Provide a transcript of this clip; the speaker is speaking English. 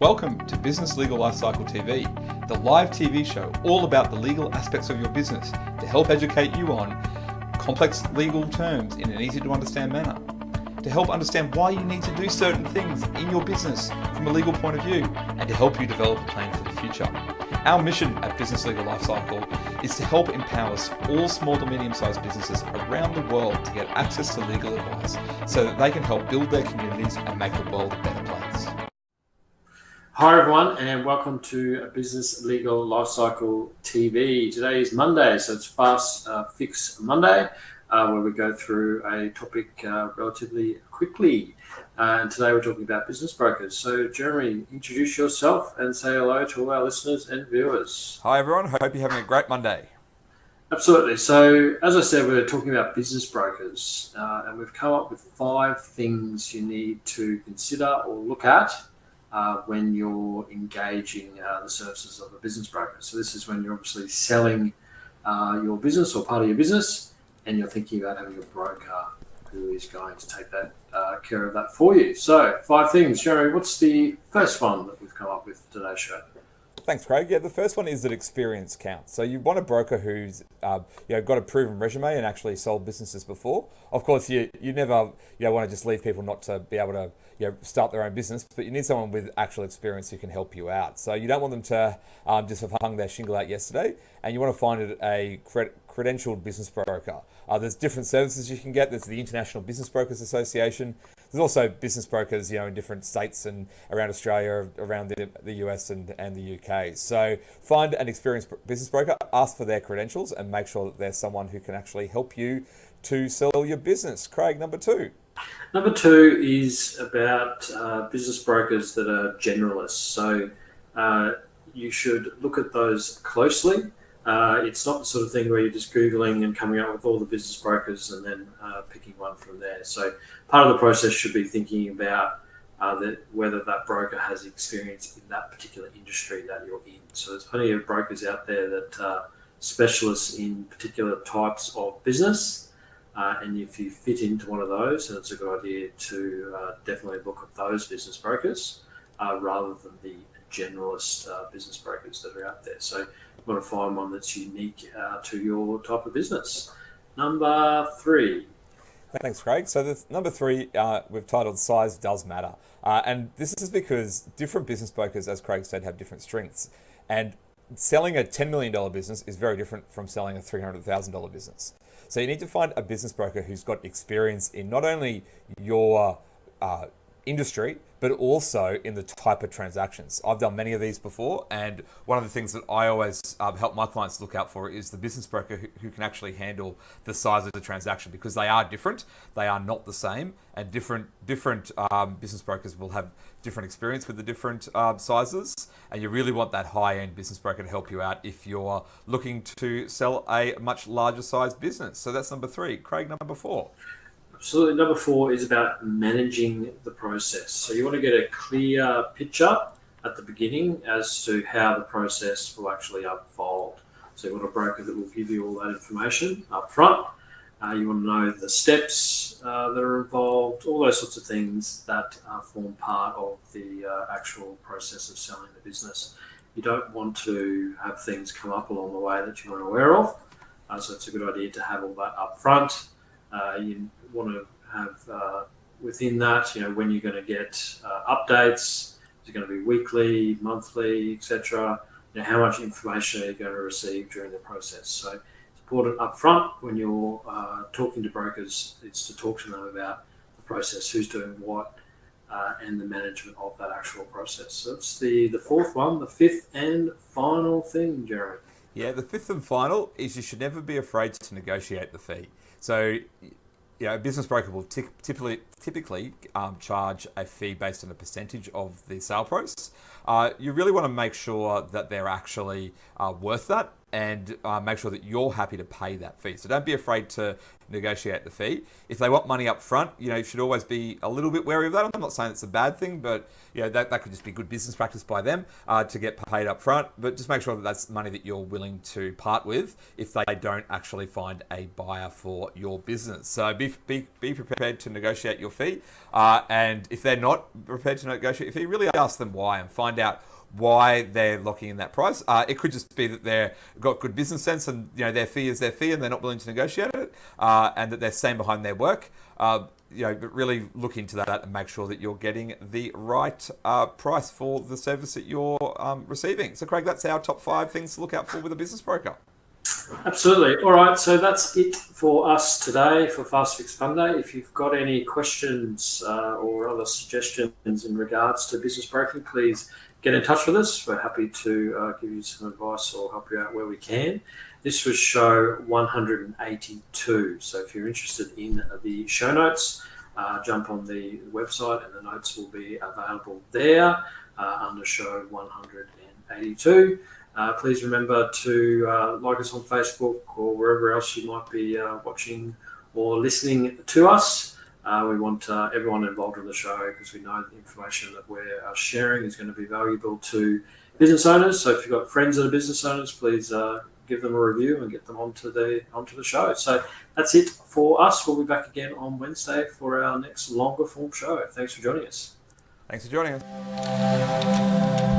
Welcome to Business Legal Lifecycle TV, the live TV show all about the legal aspects of your business to help educate you on complex legal terms in an easy to understand manner, to help understand why you need to do certain things in your business from a legal point of view, and to help you develop a plan for the future. Our mission at Business Legal Lifecycle is to help empower all small to medium-sized businesses around the world to get access to legal advice so that they can help build their communities and make the world a better place. Hi everyone, and welcome to Business Legal Lifecycle TV. Today is Monday, so it's Fast Fix Monday, where we go through a topic relatively quickly. And today we're talking about business brokers. So Jeremy, introduce yourself and say hello to all our listeners and viewers. Hi everyone, hope you're having a great Monday. Absolutely. So as I said, we're talking about business brokers, and we've come up with 5 things you need to consider or look at when you're engaging the services of a business broker. So this is when you're obviously selling your business or part of your business, and you're thinking about having a broker who is going to take that care of that for you. So 5 things. Jeremy, what's the first one that we've come up with today's show? Thanks, Craig. Yeah, the first one is that experience counts. So you want a broker who's got a proven resume and actually sold businesses before. Of course, you never want to just leave people not to be able to start their own business, but you need someone with actual experience who can help you out. So you don't want them to just have hung their shingle out yesterday, and you want to find it a credentialed business broker. There's different services you can get. There's the International Business Brokers Association. There's also business brokers, in different states and around Australia, around the US and the UK. So find an experienced business broker, ask for their credentials, and make sure that there's someone who can actually help you to sell your business. Craig, number 2. Number 2 is about business brokers that are generalists. So you should look at those closely. It's not the sort of thing where you're just Googling and coming up with all the business brokers and then picking one from there. So part of the process should be thinking about whether that broker has experience in that particular industry that you're in. So there's plenty of brokers out there that are specialists in particular types of business. And if you fit into one of those, then it's a good idea to definitely look at those business brokers rather than the generalist business brokers that are out there. So you want to find one that's unique to your type of business. Number 3. Thanks, Craig. So the number 3 we've titled Size Does Matter. And this is because different business brokers, as Craig said, have different strengths. And selling a $10 million business is very different from selling a $300,000 business. So you need to find a business broker who's got experience in not only your industry, but also in the type of transactions. I've done many of these before, and one of the things that I always help my clients look out for is the business broker who can actually handle the size of the transaction, because they are different, they are not the same, and different business brokers will have different experience with the different sizes, and you really want that high-end business broker to help you out if you're looking to sell a much larger size business. So that's number 3. Craig, number 4. Absolutely. Number 4 is about managing the process. So you want to get a clear picture at the beginning as to how the process will actually unfold. So you want a broker that will give you all that information up front. You want to know the steps that are involved, all those sorts of things that form part of the actual process of selling the business. You don't want to have things come up along the way that you aren't aware of. So it's a good idea to have all that up front. You want to have within that, when you're going to get updates. Is it going to be weekly, monthly, etc.? How much information are you going to receive during the process? So it's important up front when you're talking to brokers. It's to talk to them about the process, who's doing what, and the management of that actual process. So that's the 4th one. The 5th and final thing, Jeremy. Yeah, the 5th and final is you should never be afraid to negotiate the fee. So, a business broker will typically charge a fee based on a percentage of the sale price. You really want to make sure that they're actually worth that. and make sure that you're happy to pay that fee. So don't be afraid to negotiate the fee. If they want money up front, you should always be a little bit wary of that. I'm not saying it's a bad thing, but that could just be good business practice by them to get paid up front. But just make sure that that's money that you're willing to part with if they don't actually find a buyer for your business. So be prepared to negotiate your fee. And if they're not prepared to negotiate your fee, really ask them why and find out why they're locking in that price. It could just be that they've got good business sense and their fee is their fee and they're not willing to negotiate it, and that they're staying behind their work. But really look into that and make sure that you're getting the right price for the service that you're receiving. So Craig, that's our top 5 things to look out for with a business broker. Absolutely. All right, so that's it for us today for Fast Fix Monday. If you've got any questions or other suggestions in regards to business broking, please get in touch with us. We're happy to give you some advice or help you out where we can. This was show 182. So if you're interested in the show notes, jump on the website and the notes will be available there under show 182. Please remember to like us on Facebook or wherever else you might be watching or listening to us. We want everyone involved in the show because we know the information that we're sharing is going to be valuable to business owners. So if you've got friends that are business owners, please give them a review and get them onto the show. So that's it for us. We'll be back again on Wednesday for our next longer form show. Thanks for joining us. Thanks for joining us.